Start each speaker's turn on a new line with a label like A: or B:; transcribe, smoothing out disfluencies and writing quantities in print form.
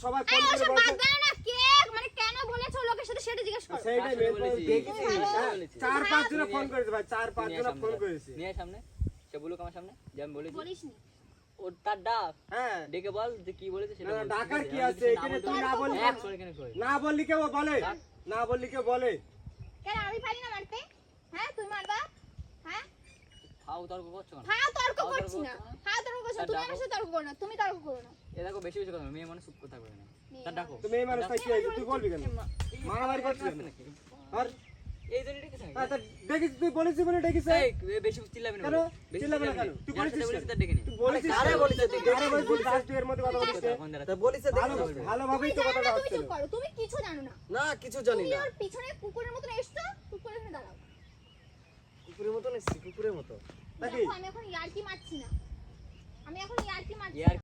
A: সবাই ফোন করে
B: ওসব
A: বলছে
B: বাদ দাও না, কে মানে কেন বলেছো লোকের সাথে সেটা জিজ্ঞেস করো।
A: সেইটাই মেন পয়েন্ট দেখেছি। চার পাঁচ জন ফোন করেছে ভাই, চার পাঁচ জন ফোন করেছে।
C: নিয়ে সামনে সে বলুক আমার সামনে যে আমি বলেছি
B: বলিসনি
C: ওর তার ডাক
A: হ্যাঁ
C: ডেকে বল যে কি বলেছে সেটা
A: না,
C: বল।
A: ডাকার কি আছে এখানে? তুমি না বললি
C: এক করে কেন কই
A: না বললি কেউ বলে, না বললি কেউ বলে।
B: কেন আমি পারি না মারতে? হ্যাঁ তুই মারবা? হ্যাঁ
C: ফাও তর্ক করছো না
B: হ্যাঁ তর্ক করছি না, হ্যাঁ তর্ক করছি না। তুমি আমার সাথে তর্ক করো না, তুমি তর্ক করো না।
C: এ দেখো বেশি বেশি কথা বলো, মেয়ে মানুষ চুপ কথা বলে না তার ডাকো
A: তুমি এই মানুষ তাই কি হয়েছে? তুই বলবি কেন? মারামারি করছিস কেন? আর
C: এই জন্য ডেকেছ নাকি?
A: তা দেখিস, তুই বলেছিস বলে দেখিস।
C: এই বেশি চিল্লাবি না
A: কেন
C: বেশি
A: চিল্লাবে না কেন? তুই বলেছিস
C: বলেছিস
A: কেন?
C: তার ডেকে নি
A: তুই বলেছিস
D: আরে
A: কেন?
D: বলেছে তুই
A: আরে বলছিস লাস্ট এর মধ্যে কথা বলছিস।
C: ফোন ধরা
D: তা বলিছে
A: ভালো ভালোভাবেই তো
B: তুমি জানো
A: কথাটা
B: না, তুমি
A: হচ্ছে।
B: চুপ করো, তুমি কিছু জানো না।
D: না কিছু জানি
B: তুমি
D: না।
B: ওর পিছনে কুকুরের মতন এসছো, কুকুরের এখানে দাঁড়াও।
D: কুকুরের মতো না কুকুরের মতো।
A: নাকি?
B: দেখো আমি এখন ইয়ার্কি মারছি না, আমি এখন ইয়ার্কি মারছি
C: ইয়ার